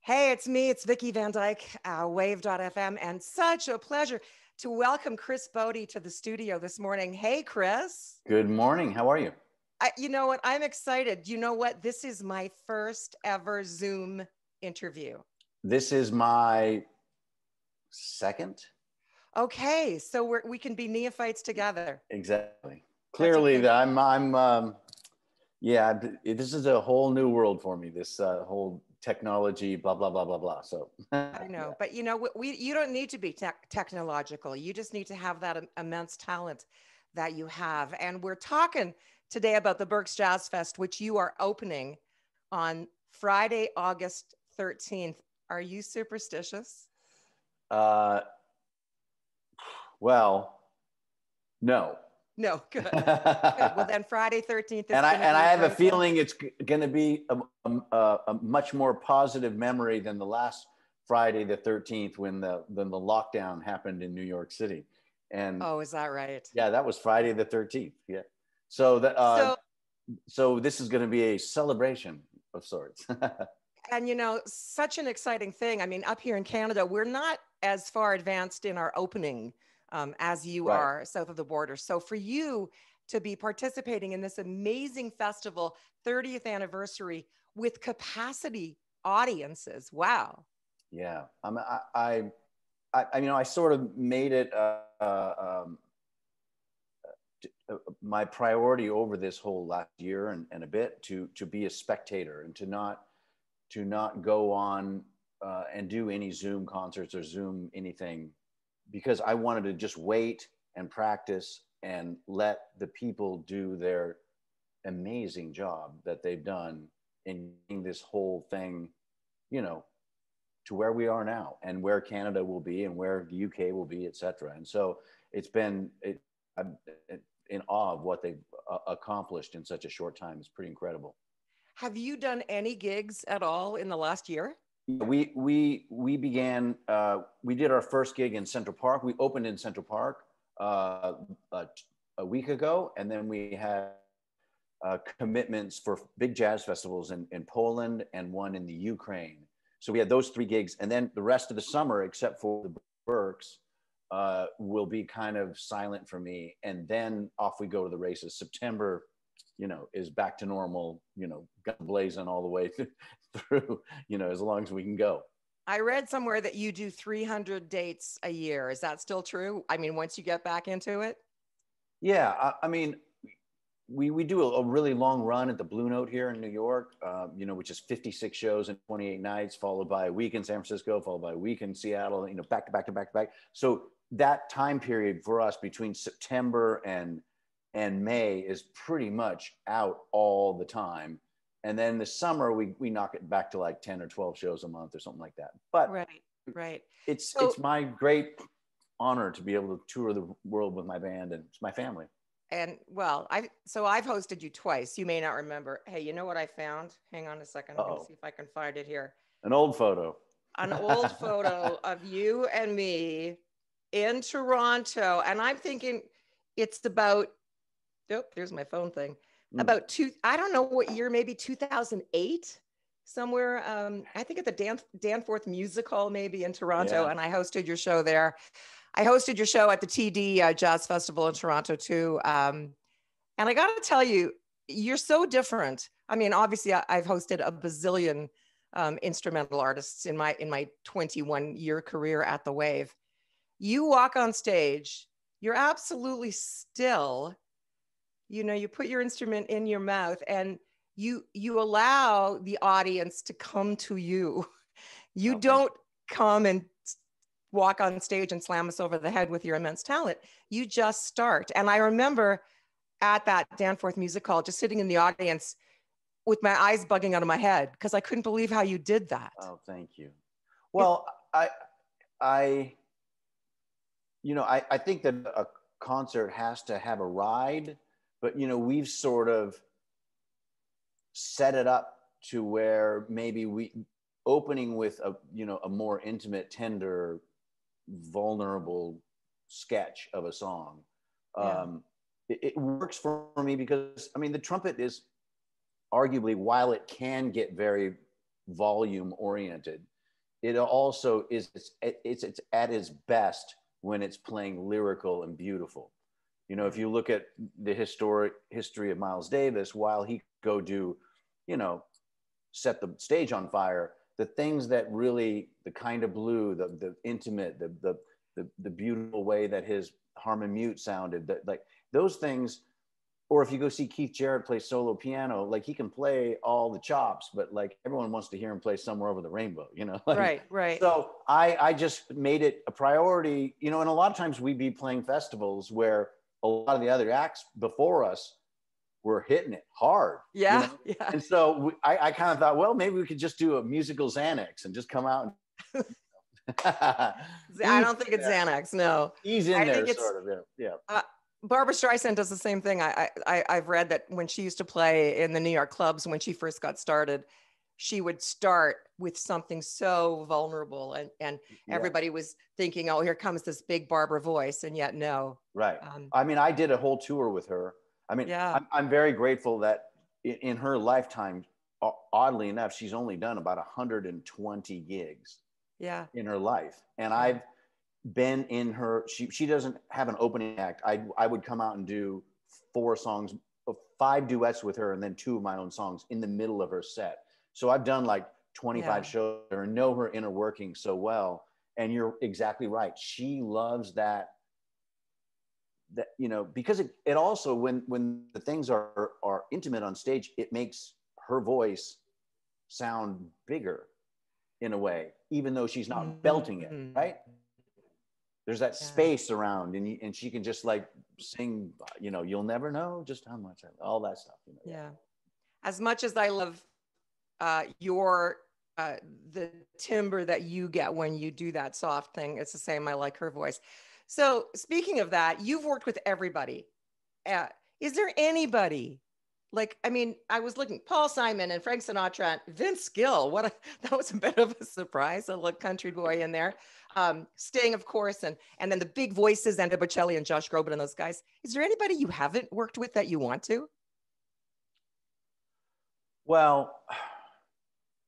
Hey, it's me. It's Vickie Van Dyke, Wave.fm, and such a pleasure to welcome Chris Botti to the studio this morning. Hey, Chris. Good morning. How are you? You know what? I'm excited. You know what? This is my first ever Zoom interview. This is my second. Okay, so we can be neophytes together. Exactly. Clearly, yeah. This is a whole new world for me. This whole technology, blah blah blah blah blah. So I know, yeah. but you know, you don't need to be technological. You just need to have that immense talent that you have. And we're talking today about the Berk's Jazz Fest, which you are opening on Friday, August 13th. Are you superstitious? Uh, well, no. No, good. Good. Well, then Friday 13th is And going to be I have a great. feeling it's going to be a much more positive memory than the last Friday the 13th when the lockdown happened in New York City. And Oh, is that right? yeah, that was Friday the 13th. Yeah. So that so this is going to be a celebration of sorts. And you know, such an exciting thing. I mean, up here in Canada, we're not as far advanced in our opening as you Right. are south of the border. So for you to be participating in this amazing festival, 30th anniversary with capacity audiences, wow. Yeah. I sort of made it my priority over this whole last year and a bit to be a spectator and to not go on and do any Zoom concerts or Zoom anything, because I wanted to just wait and practice and let the people do their amazing job that they've done in getting this whole thing, to where we are now and where Canada will be and where the UK will be, et cetera. And so I'm in awe of what they've accomplished in such a short time. It's pretty incredible. Have you done any gigs at all in the last year? We began. We did our first gig in Central Park. We opened in Central Park a week ago, and then we had commitments for big jazz festivals in Poland and one in the Ukraine. So we had those 3 gigs, and then the rest of the summer, except for the Berks, will be kind of silent for me. And then off we go to the races. September, is back to normal, gun blazing all the way through, as long as we can go. I read somewhere that you do 300 dates a year. Is that still true? I mean, once you get back into it? Yeah, I mean, we do a really long run at the Blue Note here in New York, which is 56 shows and 28 nights, followed by a week in San Francisco, followed by a week in Seattle, back to back to back to back. So that time period for us between September and May is pretty much out all the time. And then the summer, we knock it back to like 10 or 12 shows a month or something like that. But right. It's my great honor to be able to tour the world with my band, and it's my family. And well, I've hosted you twice. You may not remember. Hey, you know what I found? Hang on a second. I'm going to see if I can find it here. An old photo. An old photo of you and me in Toronto. And I'm thinking it's about, there's my phone thing. About I don't know what year, maybe 2008, somewhere. I think at the Danforth Music Hall, maybe in Toronto. Yeah. And I hosted your show there. I hosted your show at the TD Jazz Festival in Toronto too. And I got to tell you, you're so different. I mean, obviously I've hosted a bazillion instrumental artists in my 21-year career at the Wave. You walk on stage, you're absolutely still, you put your instrument in your mouth and you allow the audience to come to you. You don't come and walk on stage and slam us over the head with your immense talent. You just start. And I remember at that Danforth Music Hall, just sitting in the audience with my eyes bugging out of my head because I couldn't believe how you did that. Oh, thank you. Well, I think that a concert has to have a ride, but we've sort of set it up to where maybe we opening with a more intimate, tender, vulnerable sketch of a song. Yeah. It works for me because, I mean, the trumpet is arguably, while it can get very volume oriented, it also is, it's at its best when it's playing lyrical and beautiful. You know, if you look at the history of Miles Davis, while he could go do, you know, set the stage on fire, the things that really, the kind of blue, the intimate, the beautiful way that his harmon mute sounded, that like those things. Or if you go see Keith Jarrett play solo piano, like he can play all the chops, but like everyone wants to hear him play Somewhere Over the Rainbow, you know? Like, Right, right. So I just made it a priority, you know, and a lot of times we'd be playing festivals where a lot of the other acts before us were hitting it hard. Yeah, you know? yeah. And so I kind of thought, well, maybe we could just do a musical Xanax and just come out and I don't think it's Xanax. No, he's in I there think it's, sort of. Yeah. Barbara Streisand does the same thing. I've read that when she used to play in the New York clubs, when she first got started, she would start with something so vulnerable, and everybody was thinking, oh, here comes this big Barbara voice. And yet, no. Right. I mean, I did a whole tour with her. I mean, yeah. I'm very grateful that in her lifetime, oddly enough, she's only done about 120 gigs in her life. And I've been in her, she doesn't have an opening act. I would come out and do 5 duets with her and then 2 of my own songs in the middle of her set. So I've done like 25 shows and know her inner working so well. And you're exactly right. She loves that, you know, because it also, when the things are intimate on stage, it makes her voice sound bigger in a way, even though she's not belting it, right? There's that space around, and she can just like sing, you know, you'll never know just how much, all that stuff. You know? Yeah. As much as I love your the timbre that you get when you do that soft thing, it's the same. I like her voice. So speaking of that, you've worked with everybody. Is there anybody? Like, I mean, I was looking, Paul Simon and Frank Sinatra and Vince Gill. That was a bit of a surprise. A little country boy in there. Sting, of course, and then the big voices, Andy Bocelli and Josh Groban and those guys. Is there anybody you haven't worked with that you want to? Well,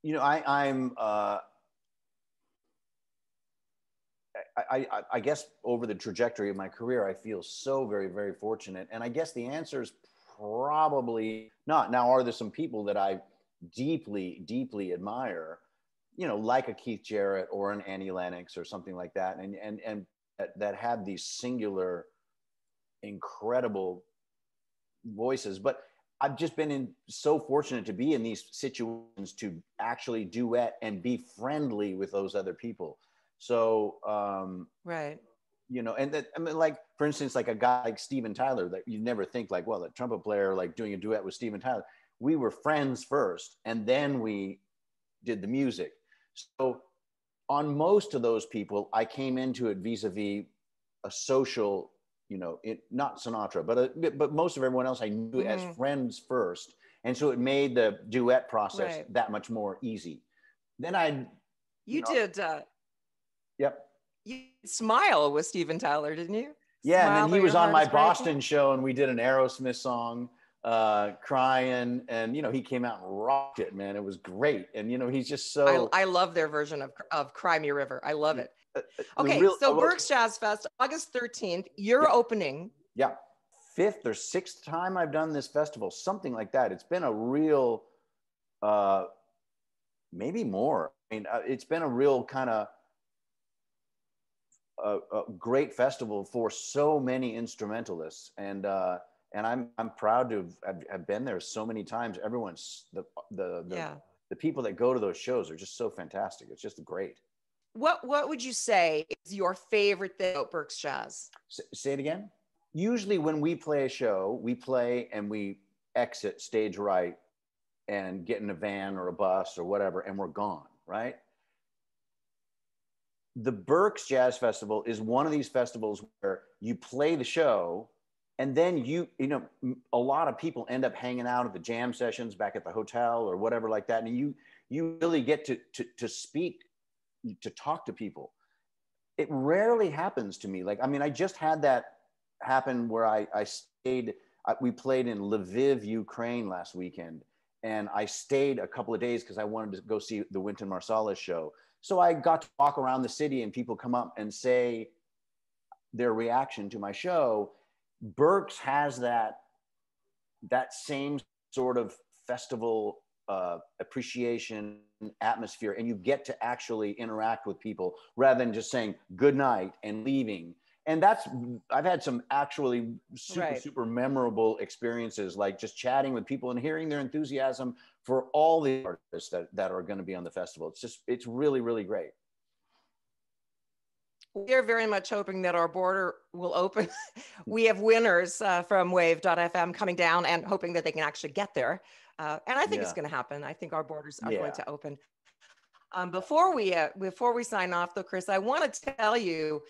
you know, I guess over the trajectory of my career, I feel so very, very fortunate. And I guess the answer is probably not. Now, are there some people that I deeply, deeply admire, you know, like a Keith Jarrett or an Annie Lennox or something like that, and that have these singular, incredible voices. But I've just been so fortunate to be in these situations to actually duet and be friendly with those other people. So, right. You know, and that, I mean, like, for instance, like a guy like Steven Tyler, that you never think like, well, a trumpet player, like doing a duet with Steven Tyler. We were friends first, and then we did the music. So on most of those people, I came into it vis-a-vis a social, you know, not Sinatra, but most of everyone else I knew as friends first. And so it made the duet process that much more easy. Then you did. Yep. You Smile with Steven Tyler, didn't you? Yeah, Smile, and then he was on my Boston breaking. show, and we did an Aerosmith song, Crying, and you know, he came out and rocked it, man. It was great, and you know, he's just so. I love their version of Cry Me River. I love it. Okay, so Berk's Jazz Fest, August 13th. You're opening. Yeah, 5th or 6th time I've done this festival, something like that. It's been a real, maybe more. I mean, it's been a real kind of. A great festival for so many instrumentalists, and I'm proud to have been there so many times. Everyone's the people that go to those shows are just so fantastic. It's just great. What would you say is your favorite thing about Berk's Jazz? Say it again. Usually when we play a show, we play and we exit stage right and get in a van or a bus or whatever, and we're gone, right? The Berk's Jazz Festival is one of these festivals where you play the show, and then you know, a lot of people end up hanging out at the jam sessions back at the hotel or whatever like that, and you really get to speak, to talk to people. It rarely happens to me. Like, I mean, I just had that happen where I stayed. We played in Lviv, Ukraine last weekend, And I stayed a couple of days because I wanted to go see the Wynton Marsalis show. So I got to walk around the city and people come up and say their reaction to my show. Berk's has that same sort of festival appreciation atmosphere, and you get to actually interact with people rather than just saying good night and leaving. And I've had some actually super memorable experiences, like just chatting with people and hearing their enthusiasm for all the artists that are going to be on the festival. It's really, really great. We are very much hoping that our border will open. We have winners from wave.fm coming down and hoping that they can actually get there. And I think it's going to happen. I think our borders are going to open. Before we sign off though, Chris, I want to tell you,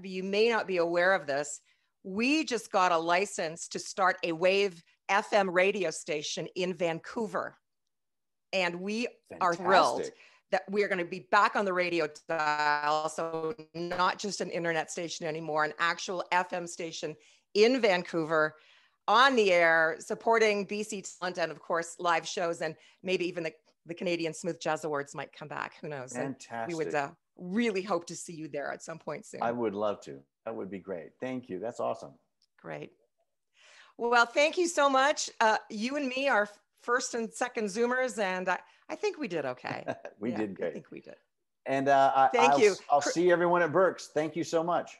you may not be aware of this. We just got a license to start a Wave FM radio station in Vancouver. And we are thrilled that we are going to be back on the radio dial. So not just an internet station anymore, an actual FM station in Vancouver, on the air, supporting BC talent and of course live shows, and maybe even the Canadian Smooth Jazz Awards might come back. Who knows? Fantastic. And we would really hope to see you there at some point soon. I would love to. That would be great. Thank you. That's awesome. Great. Well, thank you so much. You and me are first and second Zoomers, and I think we did okay. We did great. I think we did. And thank you. I'll see everyone at Berk's. Thank you so much.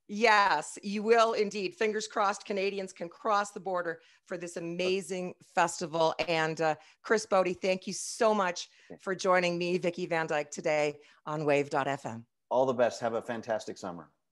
Yes, you will indeed. Fingers crossed Canadians can cross the border for this amazing festival. And Chris Botti, thank you so much for joining me, Vickie Van Dyke, today on wave.fm. All the best. Have a fantastic summer.